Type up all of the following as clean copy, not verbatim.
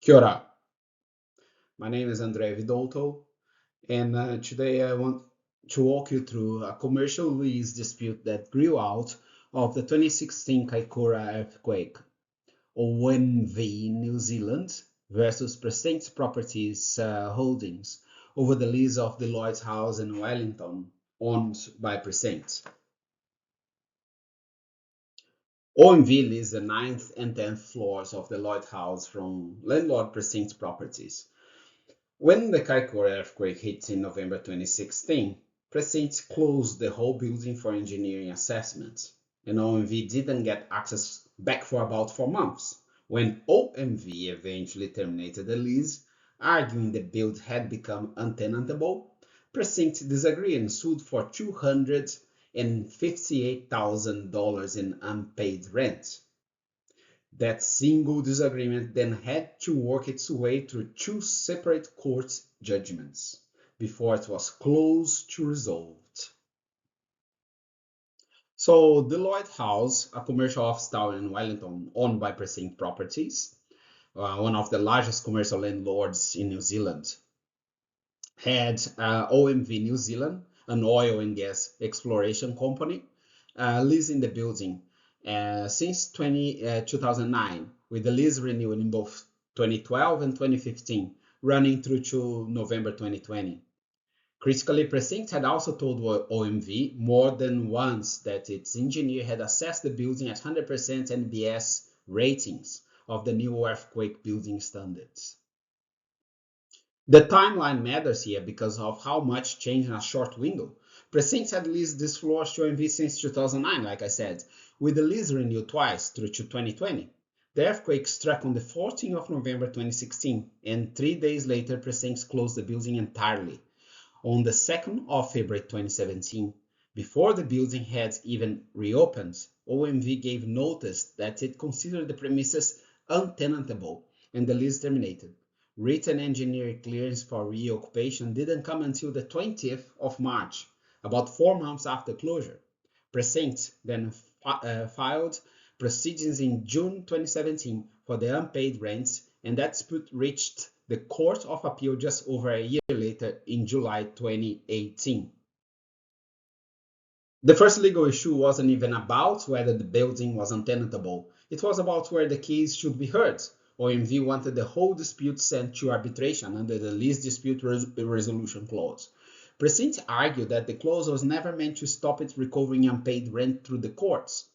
Kia ora. My name is Vidoto, and today I want to walk you through a commercial lease dispute that grew out of the 2016 Kaikoura earthquake, OMV New Zealand versus Prestige Properties Holdings over the lease of the Lloyd's House in Wellington, owned by Prestige. OMV leased the 9th and 10th floors of the Lloyd's House from landlord Prestige Properties. When the Kaikoura earthquake hit in November 2016, Prestige closed the whole building for engineering assessments, and OMV didn't get access back for about 4 months. When OMV eventually terminated the lease, arguing the building had become untenantable, Prestige disagreed and sued for $258,000 in unpaid rent. That single disagreement then had to work its way through 2 separate court judgments before it was close to resolved. So, the Lloyd House, a commercial office tower in Wellington owned by Prestige Properties, one of the largest commercial landlords in New Zealand, had OMV New Zealand, an oil and gas exploration company, leasing the building since 2009, with the lease renewed in both 2012 and 2015, running through to November 2020. Critically, Prestige had also told OMV more than once that its engineer had assessed the building at 100% NBS ratings of the new earthquake building standards. The timeline matters here because of how much changed in a short window. Prestige had leased these floors to OMV since 2009, like I said, with the lease renewed twice through to 2020. The earthquake struck on the 14th of November 2016, and 3 days later Prestige closed the building entirely. On the 2nd of February 2017, before the building had even reopened, OMV gave notice that it considered the premises untenantable and the lease terminated. Written engineering clearance for reoccupation didn't come until the 20th of March, about 4 months after closure. Prestige then filed proceedings in June 2017 for the unpaid rents, and that dispute reached the Court of Appeal just over a year later in July 2018. The first legal issue wasn't even about whether the building was untenantable. It was about where the case should be heard. OMV wanted the whole dispute sent to arbitration under the Lease Dispute Resolution Clause. Prestige argued that the clause was never meant to stop it recovering unpaid rent through the courts.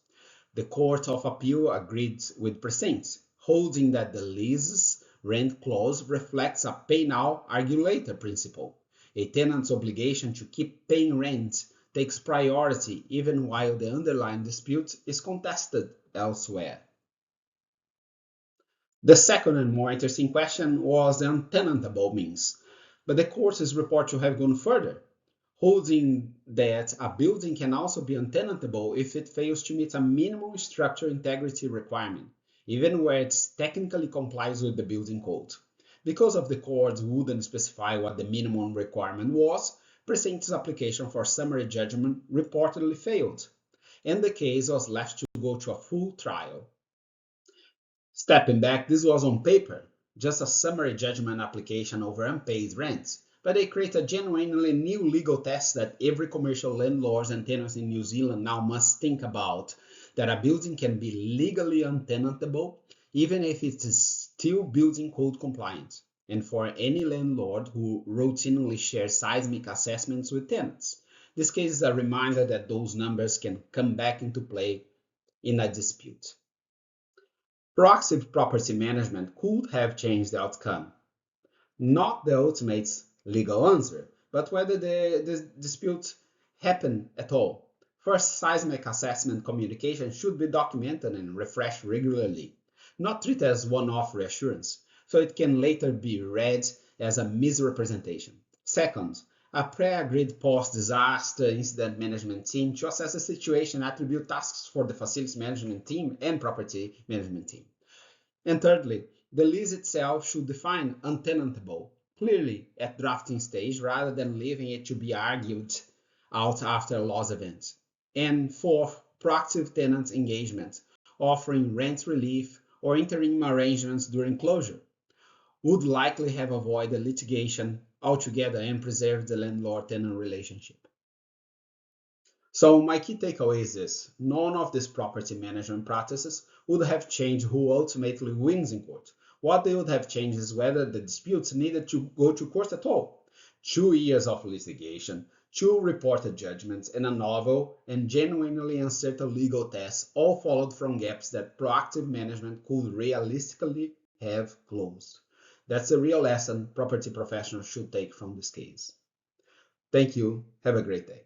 The Court of Appeal agreed with Prestige, holding that the lease's rent clause reflects a pay now, argue later principle. A tenant's obligation to keep paying rent takes priority even while the underlying dispute is contested elsewhere. The second and more interesting question was the untenantable means, but the court is reported to have gone further, holding that a building can also be untenantable if it fails to meet a minimum structural integrity requirement, even where it technically complies with the building code. Because of the court wouldn't specify what the minimum requirement was, Prestige's application for summary judgment reportedly failed, and the case was left to go to a full trial. Stepping back, this was on paper, just a summary judgment application over unpaid rent, but they create a genuinely new legal test that every commercial landlord and tenants in New Zealand now must think about, that a building can be legally untenantable even if it is still building code compliant, and for any landlord who routinely shares seismic assessments with tenants. This case is a reminder that those numbers can come back into play in a dispute. Proactive property management could have changed the outcome. Not the ultimate legal answer, but whether the dispute happened at all. First, seismic assessment communication should be documented and refreshed regularly, not treated as one-off reassurance, so it can later be read as a misrepresentation. Second, a pre-agreed post-disaster incident management team to assess the situation and attribute tasks for the facilities management team and property management team. And thirdly, the lease itself should define untenantable clearly at drafting stage rather than leaving it to be argued out after a loss event. And fourth, proactive tenant engagement, offering rent relief or interim arrangements during closure. would likely have avoided litigation altogether and preserved the landlord-tenant relationship. So my key takeaway is this: none of these property management practices would have changed who ultimately wins in court. What they would have changed is whether the disputes needed to go to court at all. 2 years of litigation, 2 reported judgments, and a novel and genuinely uncertain legal test all followed from gaps that proactive management could realistically have closed. That's the real lesson property professionals should take from this case. Thank you. Have a great day.